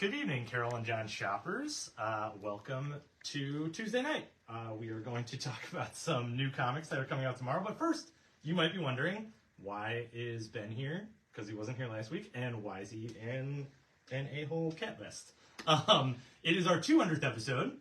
Good evening, Carol and John shoppers. Welcome to Tuesday night. We are going to talk about some new comics that are coming out tomorrow. But first, you might be wondering, why is Ben here? Because he wasn't here last week. And why is he in an a-hole cat vest? It is our 200th episode,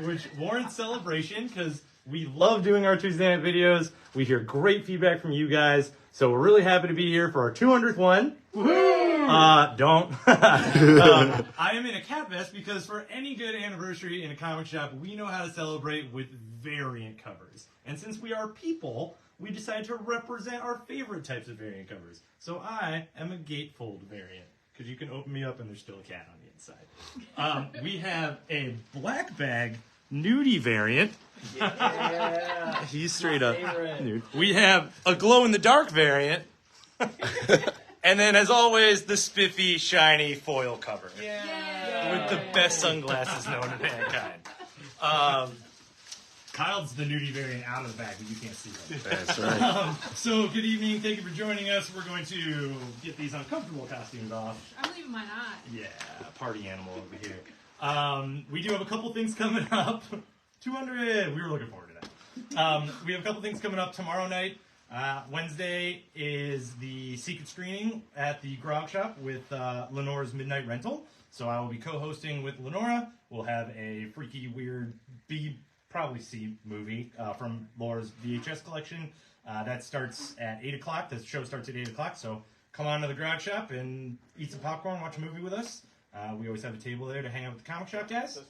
which warrants celebration because we love doing our Tuesday night videos. We hear great feedback from you guys. So we're really happy to be here for our 200th one. Don't. I am in a cat vest because for any good anniversary in a comic shop, we know how to celebrate with variant covers. And since we are people, we decided to represent our favorite types of variant covers. So I am a gatefold variant because you can open me up and there's still a cat on the inside. We have a black bag nudie variant. Yeah. He's straight up nude. We have a glow-in-the-dark variant. And then, as always, the spiffy, shiny foil cover. With the best sunglasses known to mankind. Kyle's the nudie variant out of the bag, but you can't see it. That's right. So, good evening. Thank you for joining us. We're going to get these uncomfortable costumes off. I'm leaving mine on. Yeah, party animal over here. We do have a couple things coming up. 200. We were looking forward to that. We have a couple things coming up tomorrow night. Wednesday is the secret screening at the Grog Shop with Lenora's Midnight Rental. So I will be co-hosting with Lenora. We'll have a freaky, weird B, probably C movie from Laura's VHS collection. That starts at 8 o'clock. The show starts at 8 o'clock. So come on to the Grog Shop and eat some popcorn, watch a movie with us. We always have a table there to hang out with the comic shop guys.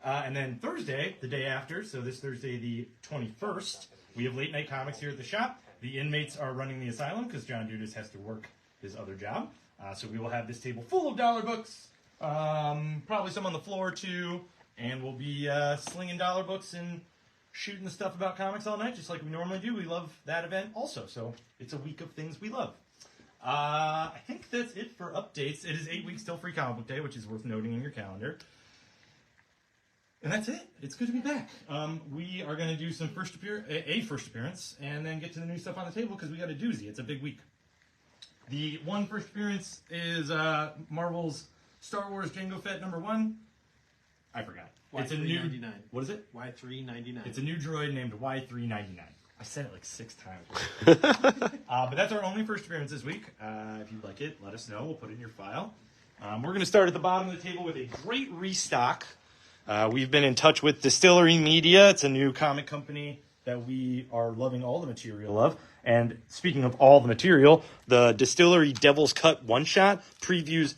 And then Thursday, the day after, so this Thursday the 21st, we have late night comics here at the shop. The inmates are running the asylum because John Dudas has to work his other job. So we will have this table full of dollar books, probably some on the floor too, and we'll be slinging dollar books and shooting the stuff about comics all night, just like we normally do. We love that event also, so it's a week of things we love. I think that's it for updates. It is 8 weeks till Free Comic Book Day, which is worth noting in your calendar. And that's it. It's good to be back. We are going to do some first appearance, and then get to the new stuff on the table because we got a doozy. It's a big week. The one first appearance is Marvel's Star Wars Jango Fett #1. I forgot. It's a new. What is it? Y399. It's a new droid named Y399. I said it like 6 times. But that's our only first appearance this week. If you like it, let us know. We'll put it in your file. We're going to start at the bottom of the table with a great restock. We've been in touch with Distillery Media. It's a new comic company that we are loving all the material of. And speaking of all the material, the Distillery Devil's Cut one-shot previews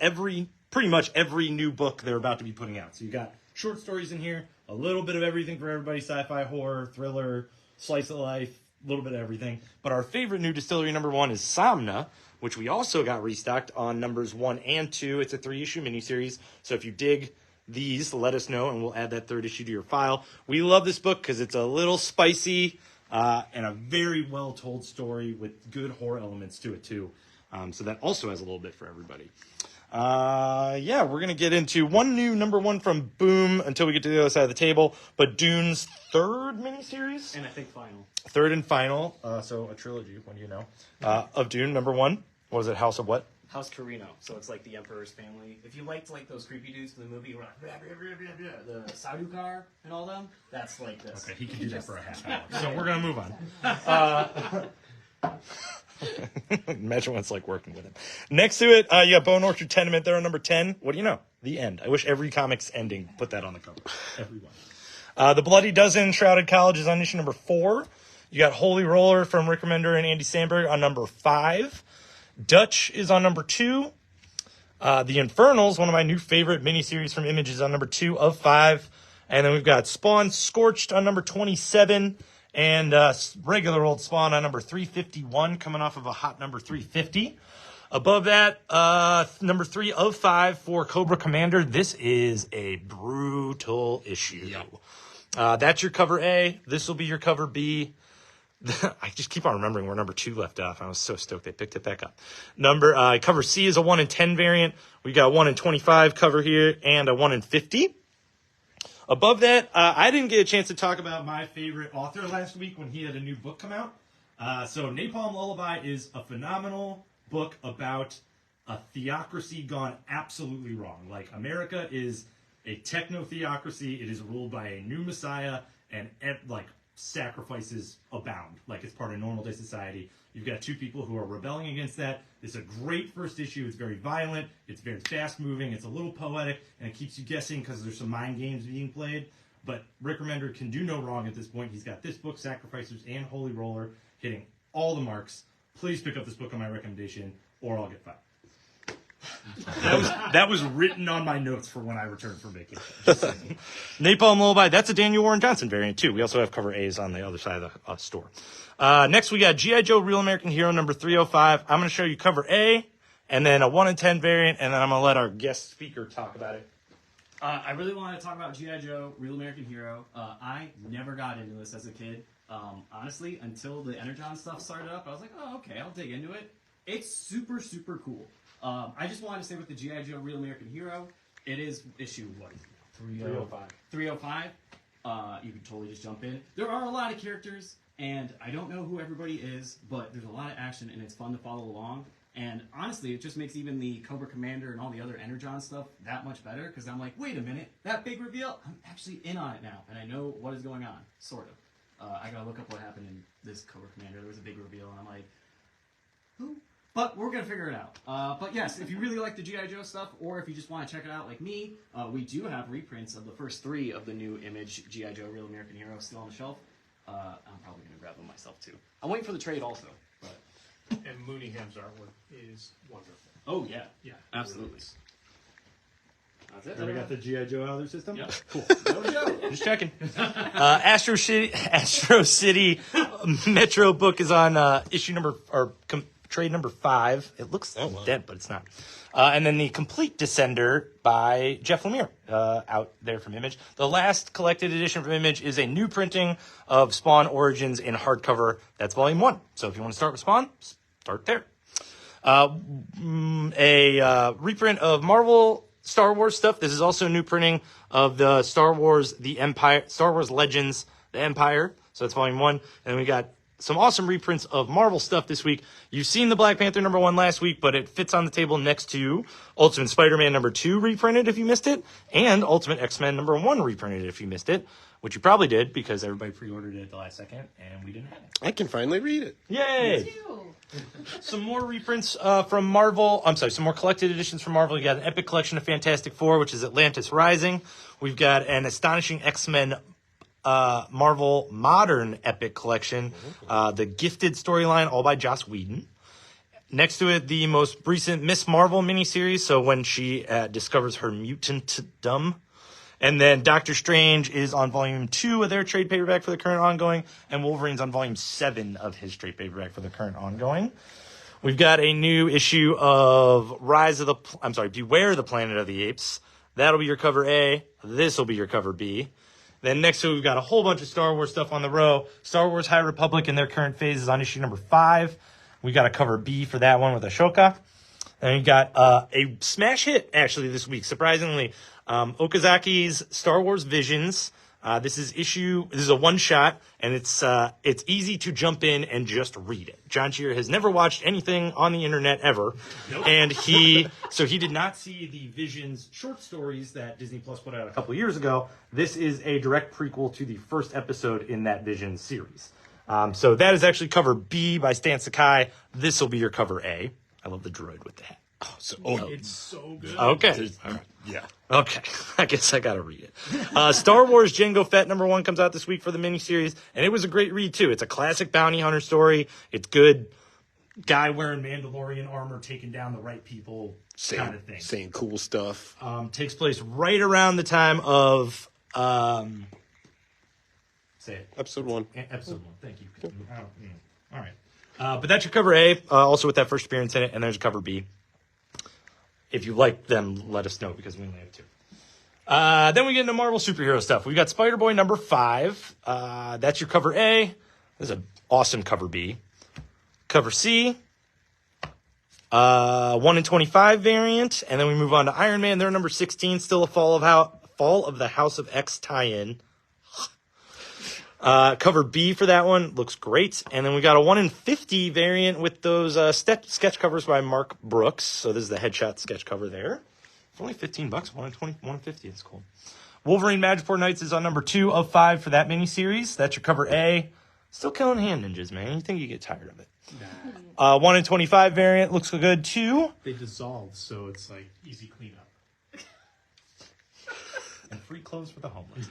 pretty much every new book they're about to be putting out. So you got short stories in here, a little bit of everything for everybody, sci-fi, horror, thriller, slice of life, a little bit of everything. But our favorite new Distillery #1 is Somna, which we also got restocked on numbers 1 and 2. It's a 3-issue miniseries. So if you dig these, let us know, and we'll add that 3rd issue to your file. We love this book because it's a little spicy and a very well-told story with good horror elements to it, too. So that also has a little bit for everybody. We're going to get into one new #1 from Boom until we get to the other side of the table, but Dune's 3rd miniseries? And I think final. 3rd and final, so a trilogy, when do you know, of Dune #1. What was it, House of what? House Carino, so it's like the Emperor's family. If you liked like those creepy dudes from the movie, who were like, blah, blah, blah, blah, blah, the Sardaukar and all them, that's like this. Okay, he can do that for a half hour. So we're going to move on. Imagine what it's like working with him. Next to it, you got Bone Orchard Tenement there on number 10. What do you know? The end. I wish every comic's ending put that on the cover. Everyone. The Bloody Dozen Shrouded College is on issue number 4. You got Holy Roller from Rick Remender and Andy Samberg on number 5. Dutch is on number 2. The Infernals, one of my new favorite miniseries from Image, is on number 2 of 5. And then we've got Spawn Scorched on number 27. And regular old Spawn on number 351, coming off of a hot number 350. Above that, number 3 of 5 for Cobra Commander. This is a brutal issue. Yep. That's your cover A. This will be your cover B. I just keep on remembering where number 2 left off. I was so stoked they picked it back up. Cover C is a 1 in 10 variant. We got 1 in 25 cover here and a 1 in 50. Above that, I didn't get a chance to talk about my favorite author last week when he had a new book come out. So Napalm Lullaby is a phenomenal book about a theocracy gone absolutely wrong. Like, America is a techno-theocracy. It is ruled by a new messiah, and like, sacrifices abound. Like, it's part of normal day society. You've got two people who are rebelling against that. It's a great first issue. It's very violent. It's very fast-moving. It's a little poetic, and it keeps you guessing because there's some mind games being played. But Rick Remender can do no wrong at this point. He's got this book, Sacrificers, and Holy Roller, hitting all the marks. Please pick up this book on my recommendation, or I'll get fired. That was written on my notes for when I returned from vacation. Napalm Lullaby, that's a Daniel Warren Johnson variant, too. We also have cover A's on the other side of the store. Next, we got G.I. Joe Real American Hero number 305. I'm going to show you cover A, and then a 1 in 10 variant, and then I'm going to let our guest speaker talk about it. I really want to talk about G.I. Joe Real American Hero. I never got into this as a kid. Honestly, until the Energon stuff started up, I was like, oh, okay, I'll dig into it. It's super, super cool. I just wanted to say with the G.I. Joe Real American Hero, it is issue, what is it? 305. 305. You can totally just jump in. There are a lot of characters, and I don't know who everybody is, but there's a lot of action, and it's fun to follow along. And honestly, it just makes even the Cobra Commander and all the other Energon stuff that much better, because I'm like, wait a minute, that big reveal, I'm actually in on it now, and I know what is going on, sort of. I gotta look up what happened in this Cobra Commander. There was a big reveal, and I'm like, who? But we're going to figure it out. But yes, if you really like the G.I. Joe stuff, or if you just want to check it out like me, we do have reprints of the first 3 of the new Image G.I. Joe Real American Hero still on the shelf. I'm probably going to grab them myself, too. I'm waiting for the trade also. But. And Mooneyham's artwork is wonderful. Oh, yeah. Yeah. Absolutely. That's it. Have we got the G.I. Joe out of their system? Yep. Cool. No joke. Just checking. Astro City Metro book is on issue number, or trade number 5. It looks dead, but it's not. And then the Complete Descender by Jeff Lemire, out there from Image. The last collected edition from Image is a new printing of Spawn Origins in hardcover. That's volume 1. So if you want to start with Spawn, start there. A reprint of Marvel Star Wars stuff. This is also a new printing of the Star Wars Legends, The Empire. So that's volume 1. And we got some awesome reprints of Marvel stuff this week. You've seen the Black Panther number 1 last week, but it fits on the table next to Ultimate Spider-Man number 2 reprinted if you missed it, and Ultimate X-Men number 1 reprinted if you missed it, which you probably did because everybody pre-ordered it at the last second, and we didn't have it. I can finally read it. Yay! Some more reprints from Marvel. I'm sorry, some more collected editions from Marvel. You got an epic collection of Fantastic Four, which is Atlantis Rising. We've got an astonishing X-Men Marvel Modern Epic Collection, the Gifted storyline, all by Joss Whedon. Next to it, the most recent Miss Marvel miniseries, so when she discovers her mutantdom. And then Doctor Strange is on volume 2 of their trade paperback for the current ongoing, and Wolverine's on volume 7 of his trade paperback for the current ongoing. We've got a new issue of Beware the Planet of the Apes. That'll be your cover A. This will be your cover B. Then next to it, we've got a whole bunch of Star Wars stuff on the row. Star Wars High Republic in their current phase is on issue number 5. We got a cover B for that one with Ashoka. And we got a smash hit, actually, this week, surprisingly. Okazaki's Star Wars Visions. This is a one-shot, and it's easy to jump in and just read it. John Cheer has never watched anything on the internet ever. Nope. And he did not see the Visions short stories that Disney Plus put out a couple years ago. This is a direct prequel to the first episode in that Visions series. So that is actually cover B by Stan Sakai. This will be your cover A. I love the droid with the hat. It's so good. Okay. All right. Yeah. Okay. I guess I got to read it. Star Wars Jango Fett number 1 comes out this week for the miniseries, and it was a great read, too. It's a classic bounty hunter story. It's good. Guy wearing Mandalorian armor taking down the right people kind of thing. Saying cool stuff. Takes place right around the time of... Say it. Episode 1. Episode 1. Thank you. All right. But that's your cover A, also with that first appearance in it, and there's a cover B. If you like them, let us know, because we only have 2. Then we get into Marvel superhero stuff. We've got Spider-Boy number 5. That's your cover A. This is an awesome cover B. Cover C. 1 in 25 variant. And then we move on to Iron Man. They're number 16. Still a Fall of the House of X tie-in. Cover B for that one looks great. And then we got a 1 in 50 variant with those sketch covers by Mark Brooks. So this is the headshot sketch cover there. For only $15, 1 in 20, 1 in 50. It's cool. Wolverine Magipore Knights is on number 2 of 5 for that miniseries. That's your cover A. Still killing hand ninjas, man. You think you get tired of it. 1 in 25 variant looks good too. They dissolve, so it's like easy cleanup. And free clothes for the homeless.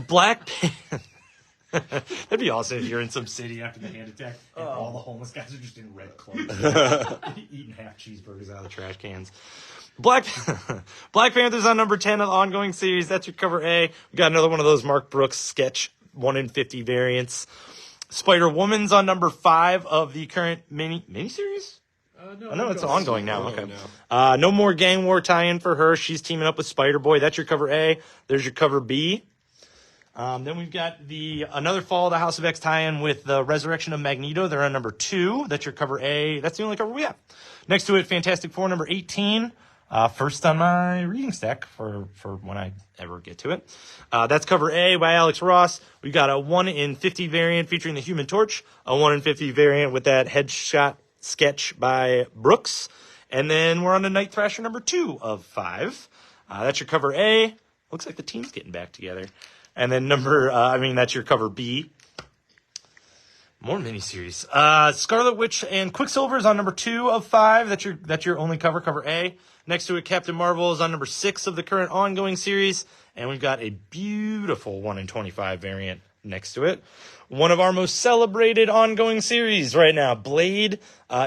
Black Panther. That'd be awesome if you're in some city after the hand attack and all the homeless guys are just in red clothes. Eating half cheeseburgers out of the trash cans. Black Panther's on number 10 of the ongoing series. That's your cover A. We got another one of those Mark Brooks sketch 1 in 50 variants. Spider-Woman's on number 5 of the current miniseries? No, it's ongoing now. Okay. No more Gang War tie-in for her. She's teaming up with Spider-Boy. That's your cover A. There's your cover B. Then we've got another Fall of the House of X tie-in with the Resurrection of Magneto. They're on number 2. That's your cover A. That's the only cover we have. Next to it, Fantastic Four number 18. First on my reading stack for when I ever get to it. That's cover A by Alex Ross. We've got a 1 in 50 variant featuring the Human Torch. A 1 in 50 variant with that headshot sketch by Brooks. And then we're on to Night Thrasher number 2 of 5. That's your cover A. Looks like the team's getting back together. And then that's your cover B. More miniseries. Scarlet Witch and Quicksilver is on number 2 of 5. That's your only cover A. Next to it, Captain Marvel is on number 6 of the current ongoing series. And we've got a beautiful 1 in 25 variant next to it. One of our most celebrated ongoing series right now. Blade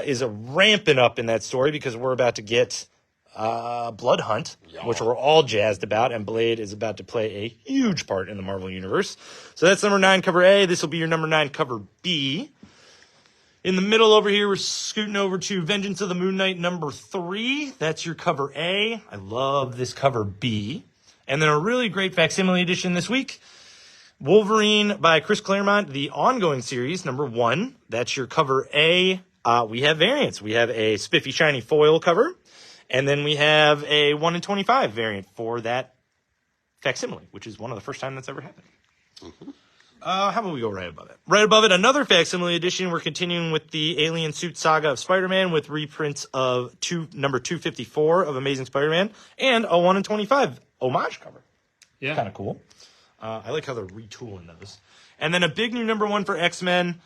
is ramping up in that story because we're about to get Blood Hunt, which we're all jazzed about, and Blade is about to play a huge part in the Marvel Universe. So that's number 9, cover A. This will be your number 9, cover B. In the middle over here, we're scooting over to Vengeance of the Moon Knight number 3. That's your cover A. I love this cover B. And then a really great facsimile edition this week, Wolverine by Chris Claremont, the ongoing series, number 1. That's your cover A. We have variants. We have a spiffy, shiny foil cover. And then we have a 1 in 25 variant for that facsimile, which is one of the first time that's ever happened. Mm-hmm. How about we go right above it? Right above it, another facsimile edition. We're continuing with the Alien Suit Saga of Spider-Man with reprints of number 254 of Amazing Spider-Man and a 1 in 25 homage cover. Yeah. Kind of cool. I like how they're retooling those. And then a big new number 1 for X-Men.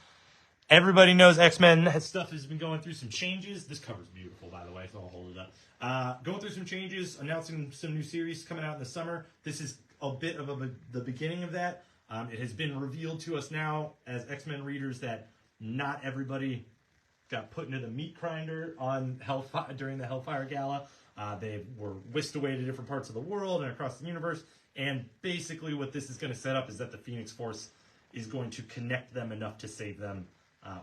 Everybody knows X-Men stuff has been going through some changes. This cover's beautiful, by the way, so I'll hold it up. Going through some changes, announcing some new series coming out in the summer. This is a bit of the beginning of that. It has been revealed to us now as X-Men readers that not everybody got put into the meat grinder on Hellfire during the Hellfire Gala. They were whisked away to different parts of the world and across the universe. And basically what this is going to set up is that the Phoenix Force is going to connect them enough to save them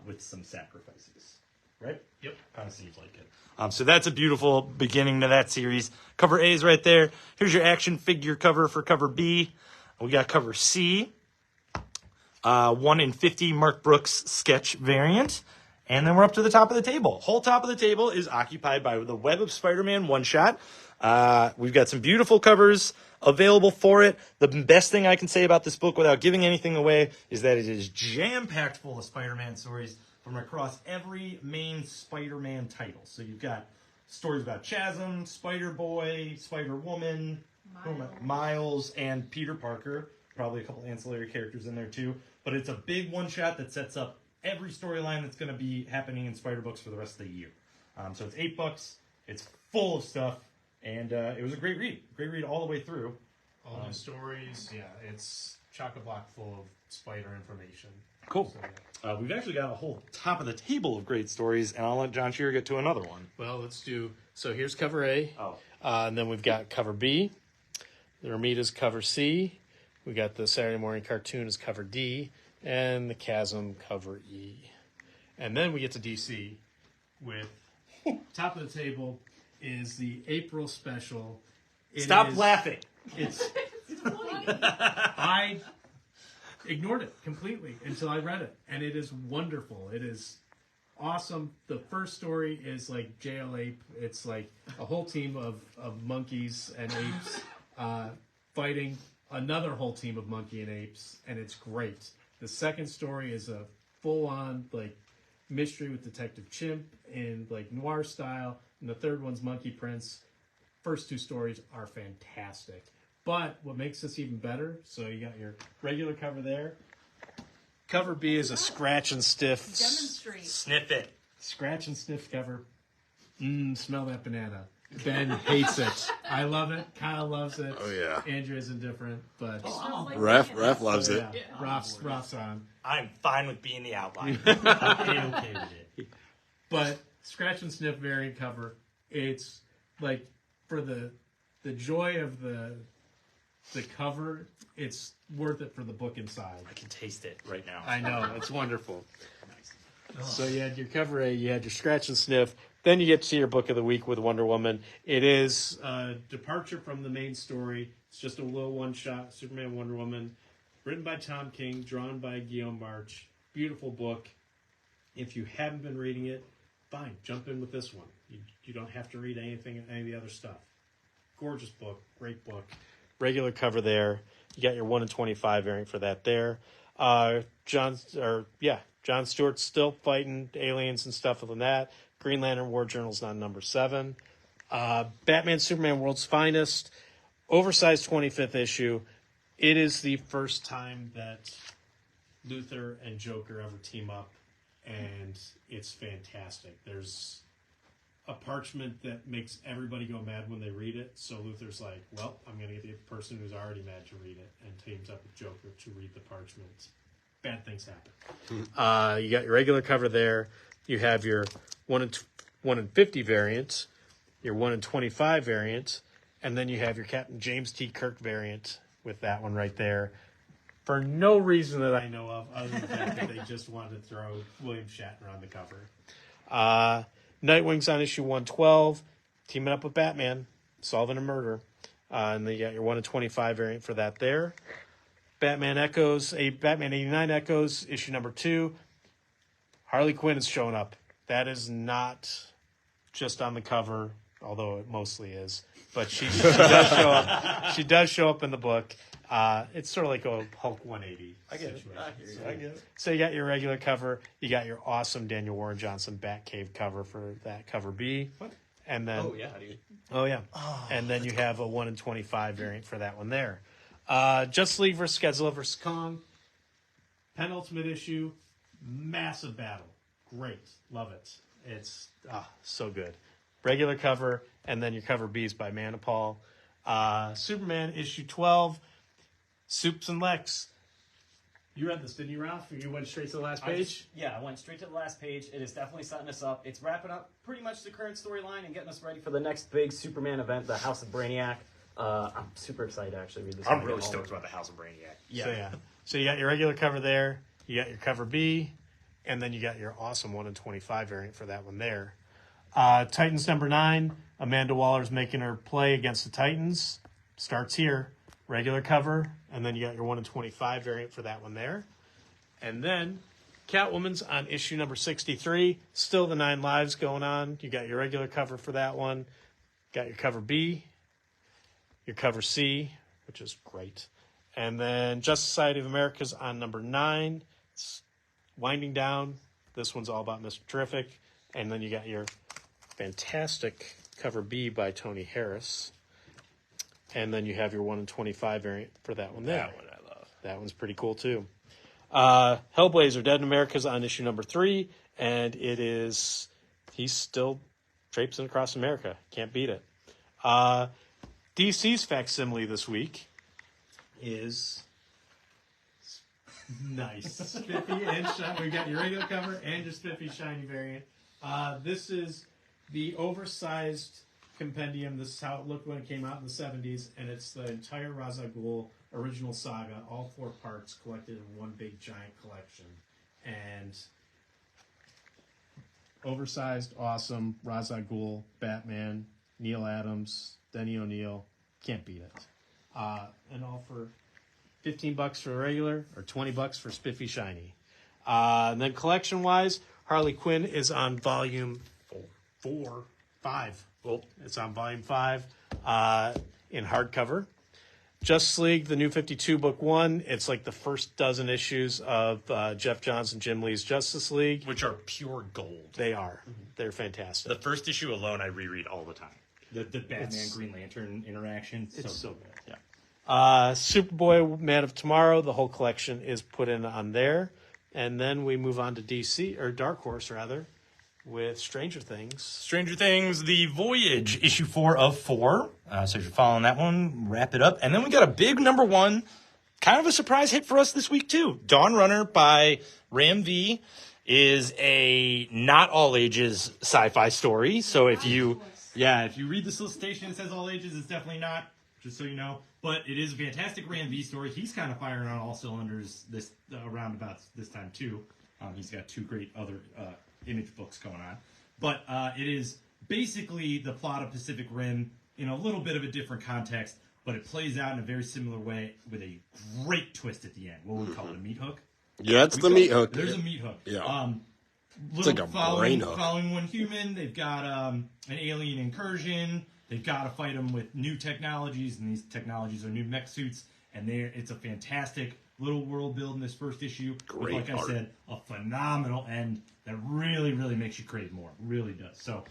with some sacrifices. Right? Yep. Kind of seems like it. So that's a beautiful beginning to that series. Cover A is right there. Here's your action figure cover for cover B. We got cover C. 1 in 50 Mark Brooks sketch variant. And then we're up to the top of the table. Whole top of the table is occupied by the Web of Spider-Man one-shot. We've got some beautiful covers available for it. The best thing I can say about this book without giving anything away is that it is jam-packed full of Spider-Man stories from across every main Spider-Man title. So you've got stories about Chasm, Spider-Boy, Spider-Woman, Miles, and Peter Parker. Probably a couple ancillary characters in there too. But it's a big one-shot that sets up every storyline that's going to be happening in Spider-Books for the rest of the year. So it's $8. It's full of stuff. And it was a great read. Great read all the way through. All new stories. Yeah, it's chock-a-block full of spider information. Cool. So, yeah. We've actually got a whole top of the table of great stories, and I'll let John Shearer get to another one. Well, let's do... So here's cover A. Oh. And then we've got cover B. The Ramita's cover C. We got the Saturday Morning Cartoon is cover D. And the Chasm cover E. And then we get to DC with top of the table is the Ape-ril Special. Stop laughing. It's I ignored it completely until I read it, and it is wonderful. It is awesome. The first story is like Jail Ape. It's like a whole team of monkeys and apes fighting another whole team of monkey and apes, and it's great. The second story is a full-on like mystery with Detective Chimp in like noir style, and the third one's Monkey Prince. First two stories are fantastic, but what makes this even better? So you got your regular cover there. Cover B is a scratch and stiff. Demonstrate. Sniff it. Scratch and sniff cover. Smell that banana. Ben hates it. I love it. Kyle loves it. Oh, yeah. Andrew is indifferent, but Ref loves it. yeah, Raf's on. I'm fine with being the outlier. I'm okay with it. But scratch and sniff variant cover, it's like for the joy of the cover, it's worth it for the book inside. I can taste it right now. I know, it's wonderful. So you had your cover A, you had your scratch and sniff. Then you get to your book of the week with Wonder Woman. It is a departure from the main story. It's just a little one-shot, Superman, Wonder Woman, written by Tom King, drawn by Guillaume March. Beautiful book. If you haven't been reading it, fine, jump in with this one. You don't have to read any of the other stuff. Gorgeous book, great book. Regular cover there. You got your 1 in 25 variant for that there. John Stewart's still fighting aliens and stuff other than that. Green Lantern War Journal's on number 7. Batman Superman World's Finest, oversized 25th issue. It is the first time that Luthor and Joker ever team up, and it's fantastic. There's a parchment that makes everybody go mad when they read it, so Luthor's like, well, I'm going to get the person who's already mad to read it, and teams up with Joker to read the parchment. Bad things happen. You got your regular cover there. You have your 1 in 50 variant, your 1 in 25 variant, and then you have your Captain James T. Kirk variant with that one right there. For no reason that I know of, other than the fact that they just wanted to throw William Shatner on the cover. Nightwing's on issue 112, teaming up with Batman, solving a murder. And then you got your 1 in 25 variant for that there. Batman 89 Echoes, issue number 2. Harley Quinn is showing up. That is not just on the cover, although it mostly is. But she does show up. She does show up in the book. It's sort of like a Hulk 180 situation. I get it. So you got your regular cover. You got your awesome Daniel Warren Johnson Batcave cover for that cover B. What? And then, Oh, yeah, dude. oh yeah. And then you have a 1 in 25 variant for that one there. Justice League vs. Godzilla vs. Kong. Penultimate issue. Massive battle. Great. Love it. It's so good. Regular cover, and then your cover B is by Manipal. Superman issue 12. Soups and Lex. You read this, didn't you, Ralph? You went straight to the last page? I went straight to the last page. It is definitely setting us up. It's wrapping up pretty much the current storyline and getting us ready for the next big Superman event, the House of Brainiac. I'm super excited to actually read this. I'm really stoked about the House of Brainiac. Yeah. So you got your regular cover there. You got your cover B. And then you got your awesome 1 in 25 variant for that one there. Titans number 9. Amanda Waller's making her play against the Titans. Starts here. Regular cover. And then you got your 1 in 25 variant for that one there. And then Catwoman's on issue number 63. Still the 9 lives going on. You got your regular cover for that one. Got your cover B. Your cover C, which is great. And then Justice Society of America's on number 9. It's winding down. This one's all about Mr. Terrific. And then you got your fantastic cover B by Tony Harris. And then you have your 1 in 25 variant for that one there. That one I love. That one's pretty cool too. Hellblazer, Dead in America's on issue number 3. And he's still traipsing across America. Can't beat it. DC's facsimile this week is nice. Spiffy and shiny. We got your regular cover and your Spiffy shiny variant. This is the oversized compendium. This is how it looked when it came out in the 70s, and it's the entire Ra's al Ghul original saga, all 4 parts collected in one big giant collection. And oversized, awesome, Ra's al Ghul, Batman, Neil Adams, Denny O'Neil. Can't beat it. And all for $15 for regular or $20 for Spiffy Shiny. And then collection-wise, Harley Quinn is on volume 5. Well, it's on volume 5 in hardcover. Justice League, the New 52, Book 1. It's like the first dozen issues of Jeff Johns and Jim Lee's Justice League. Which are pure gold. They are. They're fantastic. The first issue alone I reread all the time. The Batman Green Lantern interaction. It's so good. good. Superboy, Man of Tomorrow, the whole collection is put in on there. And then we move on to DC, or Dark Horse, rather, with Stranger Things. Stranger Things, The Voyage, issue 4 of 4. So if you're following that one, wrap it up. And then we got a big number 1, kind of a surprise hit for us this week, too. Dawn Runner by Ram V is a not all ages sci-fi story. So if you read the solicitation, it says all ages. It's definitely not, just so you know. But it is a fantastic Ram V story. He's kind of firing on all cylinders this around about this time, too. He's got 2 great other Image books going on. But it is basically the plot of Pacific Rim in a little bit of a different context, but it plays out in a very similar way with a great twist at the end. What would we call it, a meat hook? Yeah, it's the meat hook. There's a meat hook. Yeah. It's like a brain hook. Following one human, they've got an alien incursion. They've got to fight them with new technologies, and these technologies are new mech suits. And it's a fantastic little world build in this first issue. Great with, like art. I said, a phenomenal end that really, really makes you crave more. Really does. So,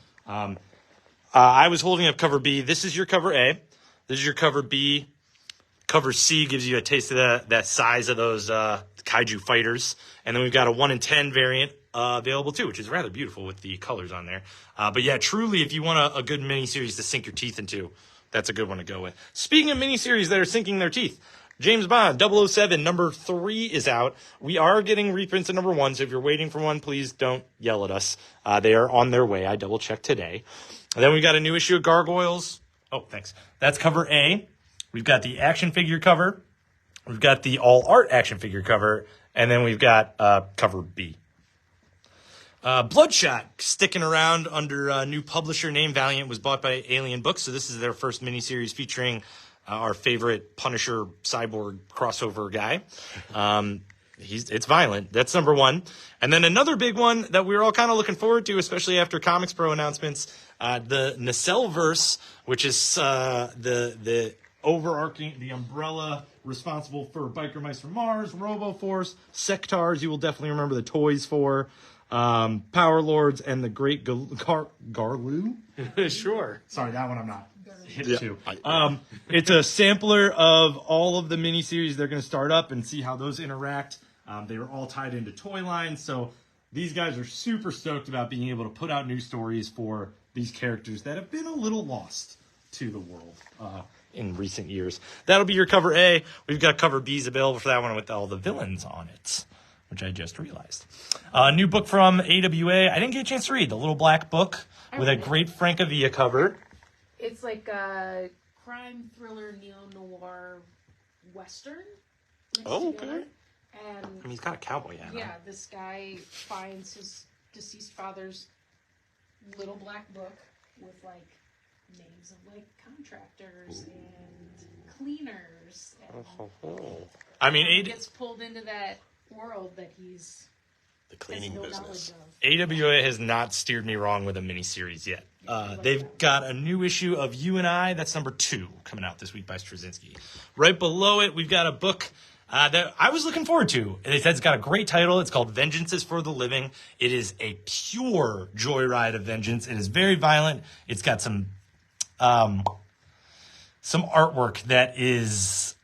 I was holding up cover B. This is your cover A. This is your cover B. Cover C gives you a taste of that size of those kaiju fighters. And then we've got a 1 in 10 variant available too, which is rather beautiful with the colors on there. But yeah, truly, if you want a good miniseries to sink your teeth into, that's a good one to go with. Speaking of miniseries that are sinking their teeth, James Bond 007 number 3 is out. We are getting reprints of number 1, so if you're waiting for one, please don't yell at us. They are on their way. I double-checked today. And then we got a new issue of Gargoyles. Oh, thanks. That's cover A. We've got the action figure cover. We've got the all-art action figure cover. And then we've got cover B. Bloodshot, sticking around under a new publisher name Valiant, was bought by Alien Books. So this is their first miniseries featuring our favorite Punisher cyborg crossover guy. It's violent. That's number 1. And then another big one that we were all kind of looking forward to, especially after Comics Pro announcements, the Nacelleverse, which is the overarching, the umbrella responsible for Biker Mice from Mars, RoboForce, Sectars, you will definitely remember the toys for, Power Lords, and the Great Garloo. Sure. Sorry, that one I'm not hip Yeah, to. It's a sampler of all of the miniseries they're going to start up and see how those interact. They are all tied into toy lines, so these guys are super stoked about being able to put out new stories for these characters that have been a little lost to the world in recent years. That'll be your cover A. We've got cover B's available for that one with all the villains on it, which I just realized. New book from AWA. I didn't get a chance to read. The Little Black Book with a great Francavilla cover. It's like a crime thriller, neo-noir western. Oh, okay. Together. I And mean, he's got a cowboy hat on. yeah, this guy finds his deceased father's little black book with like names of like contractors and cleaners. And I mean, he gets pulled into that world that he's The has cleaning no business. knowledge of. AWA has not steered me wrong with a miniseries yet. They've got a new issue of You and I. That's number 2 coming out this week by Straczynski. Right below it, we've got a book that I was looking forward to. It's got a great title. It's called Vengeance is for the Living. It is a pure joyride of vengeance. It is very violent. It's got some artwork that is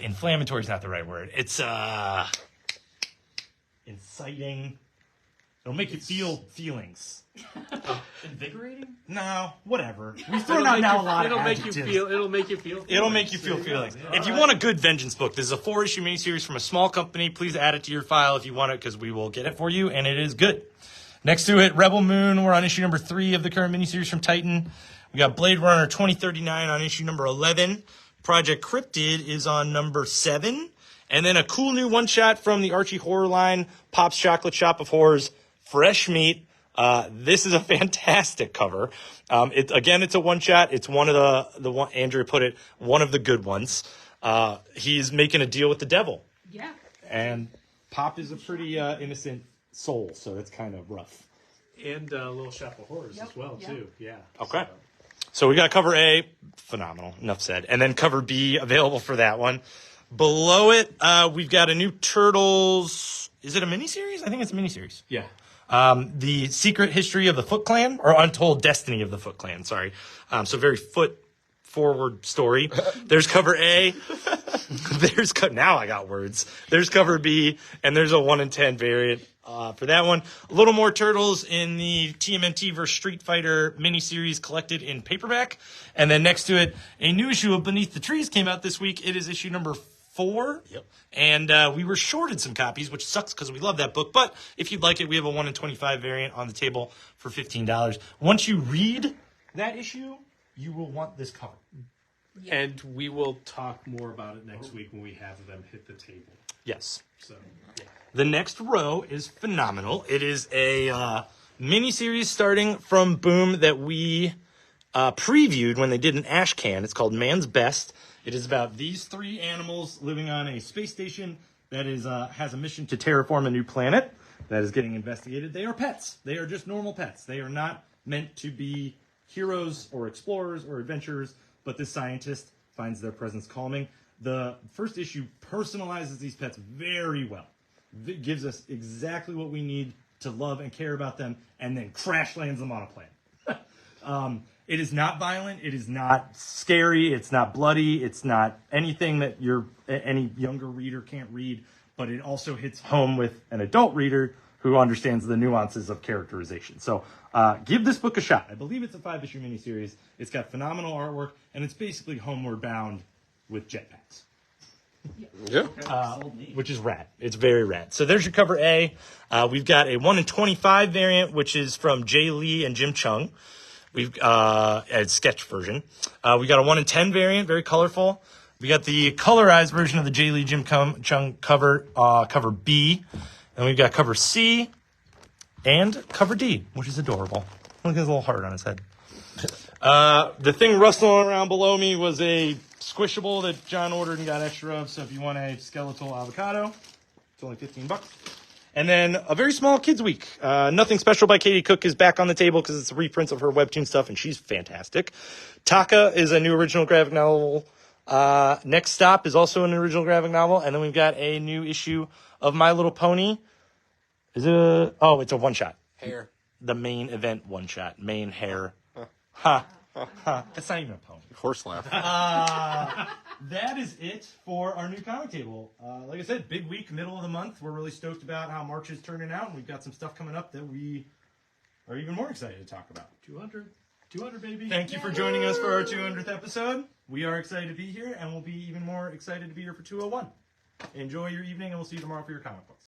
inflammatory is not the right word. It's inciting. It'll make you feel feelings. Invigorating? No, whatever. We've thrown out now a lot of adjectives. It'll make you feel. It'll make you feel feelings. If you want a good vengeance book, this is a 4-issue miniseries from a small company. Please add it to your file if you want it, because we will get it for you, and it is good. Next to it, Rebel Moon. We're on issue number 3 of the current miniseries from Titan. We got Blade Runner 2039 on issue number 11. Project Cryptid is on number 7. And then a cool new one-shot from the Archie horror line, Pop's Chocolate Shop of Horrors, Fresh Meat. This is a fantastic cover. It's a one-shot. It's one of the one Andrew put it, one of the good ones. He's making a deal with the devil. Yeah. And Pop is a pretty innocent soul, so it's kind of rough. And Little Shop of Horrors as well, Yep. too. Yeah. Okay. So we got cover A, phenomenal, enough said. And then cover B, available for that one. Below it, we've got a new Turtles. Is it a miniseries? I think it's a miniseries. Yeah. The Secret History of the Foot Clan, or Untold Destiny of the Foot Clan, sorry. So very foot-forward story. There's cover A. Now I got words. There's cover B, and there's a 1 in 10 variant for that one. A little more Turtles in the TMNT vs. Street Fighter miniseries collected in paperback. And then next to it, a new issue of Beneath the Trees came out this week. It is issue number 4. Yep. And we were shorted some copies, which sucks because we love that book. But if you'd like it, we have a 1 in 25 variant on the table for $15. Once you read that issue, you will want this cover. And we will talk more about it next week when we have them hit the table. Yes. So, yeah. The next row is phenomenal. It is a mini-series starting from Boom that we previewed when they did an Ash Can. It's called Man's Best. It is about these 3 animals living on a space station that is has a mission to terraform a new planet that is getting investigated. They are pets. They are just normal pets. They are not meant to be heroes or explorers or adventurers, but this scientist finds their presence calming. The first issue personalizes these pets very well. It gives us exactly what we need to love and care about them, and then crash lands them on a planet. It is not violent. It is not scary. It's not bloody. It's not anything that any younger reader can't read, but it also hits home with an adult reader who understands the nuances of characterization. So give this book a shot. I believe it's a 5-issue miniseries. It's got phenomenal artwork, and it's basically Homeward Bound with jetpacks. Yeah. Which is rad. It's very rad. So there's your cover A. We've got a 1 in 25 variant, which is from Jay Lee and Jim Chung. We've a sketch version. We got a 1 in 10 variant, very colorful. We got the colorized version of the Jay Lee Jim Chung cover, cover B. And we've got cover C and cover D, which is adorable. Look at his little heart on his head. The thing rustling around below me was a squishable that John ordered and got extra of. So if you want a skeletal avocado, it's only $15. And then a very small kids week. Nothing Special by Katie Cook is back on the table because it's reprints of her webtoon stuff, and she's fantastic. Taka is a new original graphic novel. Next Stop is also an original graphic novel. And then we've got a new issue of My Little Pony. Is it it's a one-shot. Hair. The main event one-shot. Main hair. Ha. Ha. That's not even a pony. Horse laugh. That is it for our new comic table. Like I said, big week, middle of the month. We're really stoked about how March is turning out, and we've got some stuff coming up that we are even more excited to talk about. 200, baby. Thank you for joining us for our 200th episode. We are excited to be here, and we'll be even more excited to be here for 201. Enjoy your evening, and we'll see you tomorrow for your comic books.